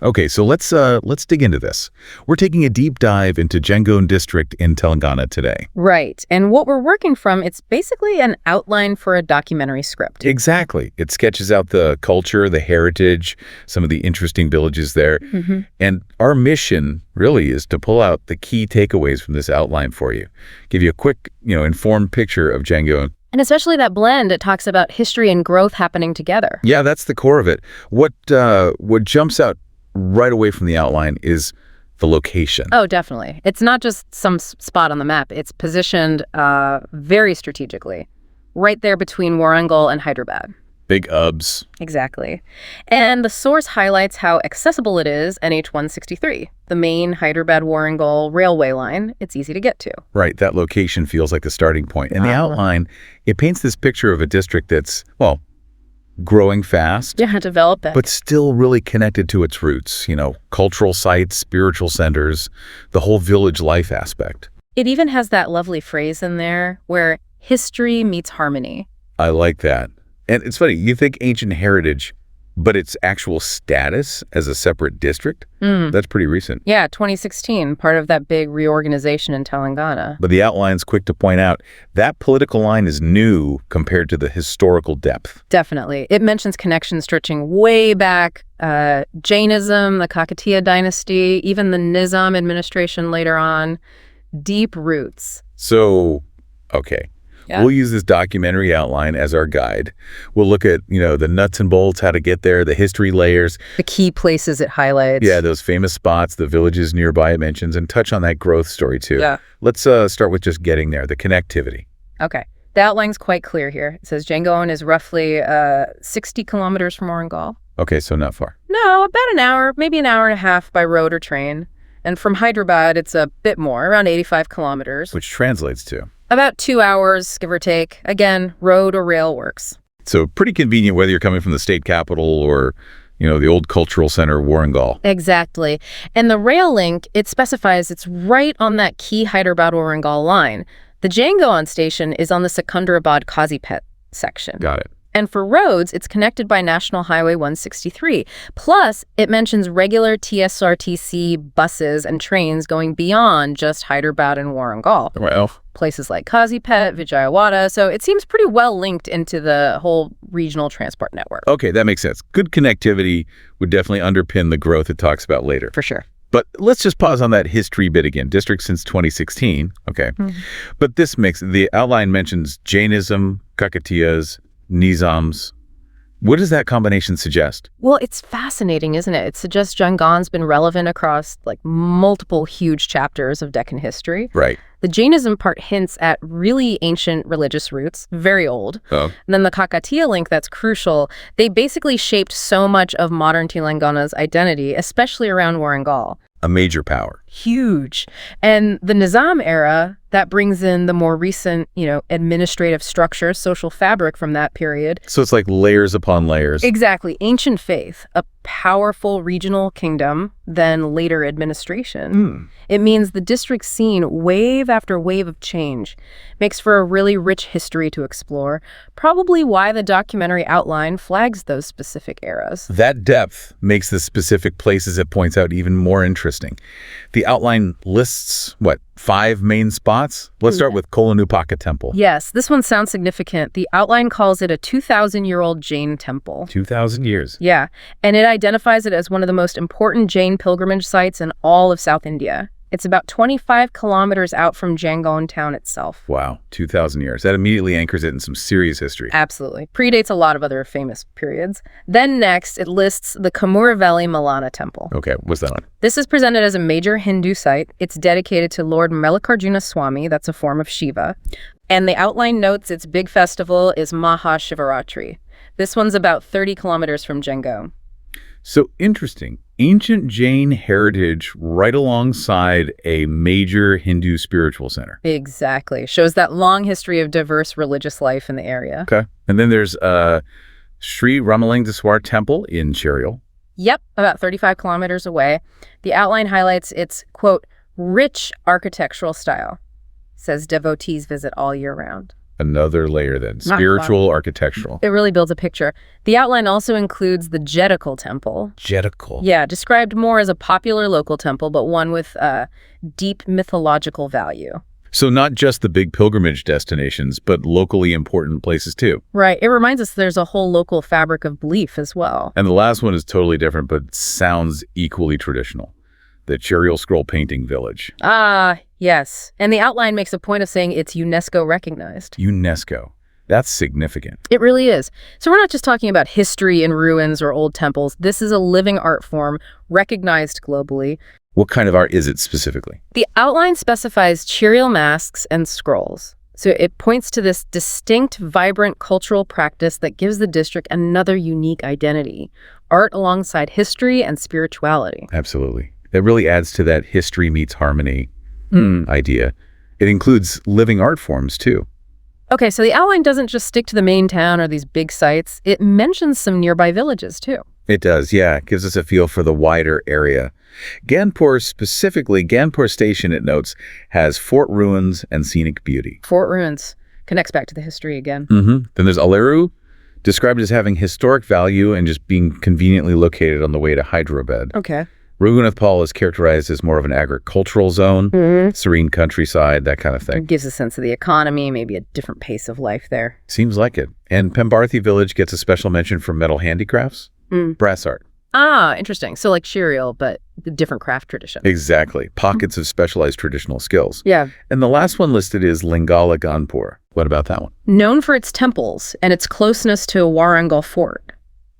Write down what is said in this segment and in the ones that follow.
Okay, so let's dig into this. We're taking a deep dive into Jangaon district in Telangana today. Right. And what we're working from, it's basically an outline for a documentary script. Exactly. It sketches out the culture, the heritage, some of the interesting villages there. And our mission really is to pull out the key takeaways from this outline for you. Give you a quick, informed picture of Jangaon. And especially that blend, it talks about history and growth happening together. Yeah, that's the core of it. What jumps out right away from the outline is the location. Oh, definitely. It's not just some spot on the map. It's positioned very strategically, right there between Warangal and Hyderabad. Big UBs. Exactly. And the source highlights how accessible it is, NH-163, the main Hyderabad-Warangal railway line. It's easy to get to. Right, that location feels like the starting point. And the outline, it paints this picture of a district that's, growing fast. Yeah, develop it. But still really connected to its roots, cultural sites, spiritual centers, the whole village life aspect. It even has that lovely phrase in there where history meets harmony. I like that. And it's funny, you think ancient heritage, but its actual status as a separate district, that's pretty recent. Yeah, 2016, part of that big reorganization in Telangana. But the outline's quick to point out that political line is new compared to the historical depth. Definitely. It mentions connections stretching way back, Jainism, the Kakatiya dynasty, even the Nizam administration later on. Deep roots. So, okay. Yeah. We'll use this documentary outline as our guide. We'll look at, the nuts and bolts, how to get there, the history layers. The key places it highlights. Yeah, those famous spots, the villages nearby it mentions, and touch on that growth story too. Yeah. Let's start with just getting there, the connectivity. Okay. The outline's quite clear here. It says Jangaon is roughly 60 kilometers from Warangal. Okay, so not far. No, about an hour, maybe an hour and a half by road or train. And from Hyderabad, it's a bit more, around 85 kilometers. Which translates to? About 2 hours, give or take. Again, road or rail works. So pretty convenient whether you're coming from the state capital or, the old cultural center, Warangal. Exactly. And the rail link, it specifies it's right on that key Hyderabad-Warangal line. The Jangaon station is on the Secunderabad-Kazipet section. Got it. And for roads, it's connected by National Highway 163. Plus, it mentions regular TSRTC buses and trains going beyond just Hyderabad and Warangal. Well, places like Kazipet, Vijayawada. So it seems pretty well linked into the whole regional transport network. Okay, that makes sense. Good connectivity would definitely underpin the growth it talks about later. For sure. But let's just pause on that history bit again. District since 2016. Okay. But this mix, the outline mentions Jainism, Kakatiyas, Nizams. What does that combination suggest? Well, it's fascinating, isn't it? It suggests Jangaon's been relevant across multiple huge chapters of Deccan history. Right. The Jainism part hints at really ancient religious roots, very old. Oh. And then the Kakatiya link, that's crucial. They basically shaped so much of modern Telangana's identity, especially around Warangal. A major power. Huge. And the Nizam era, that brings in the more recent, administrative structure, social fabric from that period. So it's like layers upon layers. Exactly. Ancient faith, a powerful regional kingdom, then later administration. It means the district's seen wave after wave of change. Makes for a really rich history to explore. Probably why the documentary outline flags those specific eras. That depth makes the specific places it points out even more interesting. The outline lists, 5 main spots? Let's start with Kolanupaka Temple. Yes, this one sounds significant. The outline calls it a 2,000-year-old Jain temple. 2,000 years. Yeah, and it identifies it as one of the most important Jain pilgrimage sites in all of South India. It's about 25 kilometers out from Jangaon town itself. Wow, 2,000 years. That immediately anchors it in some serious history. Absolutely. Predates a lot of other famous periods. Then next, it lists the Kamuravelli Malana Temple. Okay, what's that one? This is presented as a major Hindu site. It's dedicated to Lord Mallikarjuna Swami. That's a form of Shiva. And the outline notes its big festival is Maha Shivaratri. This one's about 30 kilometers from Jangaon. So interesting. Ancient Jain heritage right alongside a major Hindu spiritual center. Exactly. Shows that long history of diverse religious life in the area. Okay. And then there's Sri Ramalingeshwar Temple in Cherial. Yep, about 35 kilometers away. The outline highlights its, quote, rich architectural style. Says devotees visit all year round. Another layer then, Wow. spiritual, architectural. It really builds a picture. The outline also includes the Jetical Temple. Jetical. Yeah, described more as a popular local temple, but one with deep mythological value. So not just the big pilgrimage destinations, but locally important places too. Right. It reminds us there's a whole local fabric of belief as well. And the last one is totally different, but sounds equally traditional. The Charial Scroll Painting Village. Ah, yes. And the outline makes a point of saying it's UNESCO recognized. UNESCO. That's significant. It really is. So we're not just talking about history in ruins or old temples. This is a living art form recognized globally. What kind of art is it specifically? The outline specifies chirial masks and scrolls. So it points to this distinct, vibrant cultural practice that gives the district another unique identity. Art alongside history and spirituality. Absolutely. That really adds to that history meets harmony idea. It includes living art forms too. Okay, so the outline doesn't just stick to the main town or these big sites. It mentions some nearby villages too. It does, yeah. It gives us a feel for the wider area. Ganpur Station, it notes, has fort ruins and scenic beauty. Fort ruins. Connects back to the history again. Then there's Aleru, described as having historic value and just being conveniently located on the way to Hyderabad. Okay. Raghunathpal is characterized as more of an agricultural zone, serene countryside, that kind of thing. It gives a sense of the economy, maybe a different pace of life there. Seems like it. And Pembarthi village gets a special mention for metal handicrafts, brass art. Ah, interesting. So like Shiriel, but the different craft tradition. Exactly. Pockets of specialized traditional skills. Yeah. And the last one listed is Lingala Ganpur. What about that one? Known for its temples and its closeness to Warangal Fort.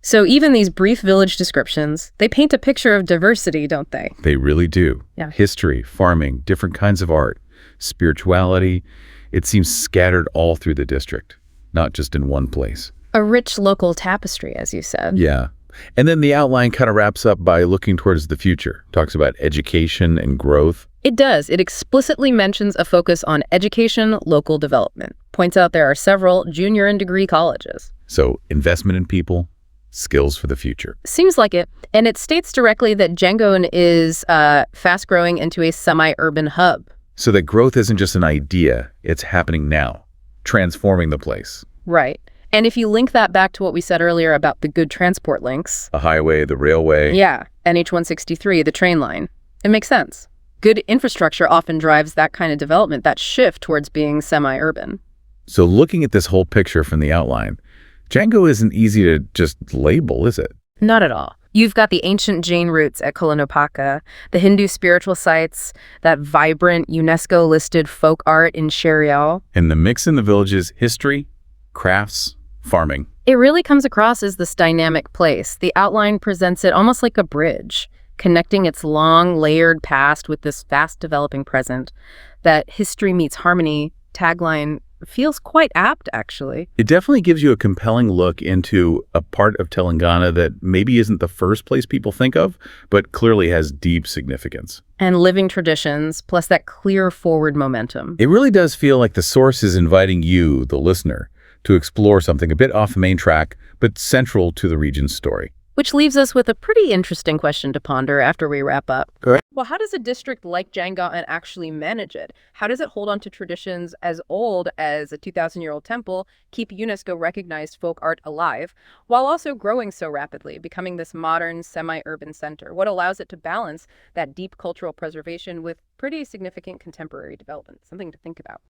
So even these brief village descriptions, they paint a picture of diversity, don't they? They really do. Yeah. History, farming, different kinds of art, spirituality. It seems scattered all through the district, not just in one place. A rich local tapestry, as you said. Yeah. And then the outline kind of wraps up by looking towards the future. Talks about education and growth. It does. It explicitly mentions a focus on education, local development. Points out there are several junior and degree colleges. So investment in people, skills for the future. Seems like it. And it states directly that Jangaon is fast growing into a semi-urban hub. So that growth isn't just an idea, it's happening now, transforming the place. Right. And if you link that back to what we said earlier about the good transport links. The highway, the railway. Yeah, NH-163, the train line. It makes sense. Good infrastructure often drives that kind of development, that shift towards being semi-urban. So looking at this whole picture from the outline, Django isn't easy to just label, is it? Not at all. You've got the ancient Jain roots at Kolanopaka, the Hindu spiritual sites, that vibrant UNESCO-listed folk art in Sherial. And the mix in the villages, history, crafts, farming. It really comes across as this dynamic place. The outline presents it almost like a bridge, connecting its long, layered past with this fast-developing present. That history meets harmony tagline feels quite apt, actually. It definitely gives you a compelling look into a part of Telangana that maybe isn't the first place people think of, but clearly has deep significance. And living traditions, plus that clear forward momentum. It really does feel like the source is inviting you, the listener, to explore something a bit off the main track, but central to the region's story. Which leaves us with a pretty interesting question to ponder after we wrap up. Correct. Well, how does a district like Jangaon actually manage it? How does it hold on to traditions as old as a 2,000-year-old temple, keep UNESCO-recognized folk art alive, while also growing so rapidly, becoming this modern, semi-urban center? What allows it to balance that deep cultural preservation with pretty significant contemporary development? Something to think about.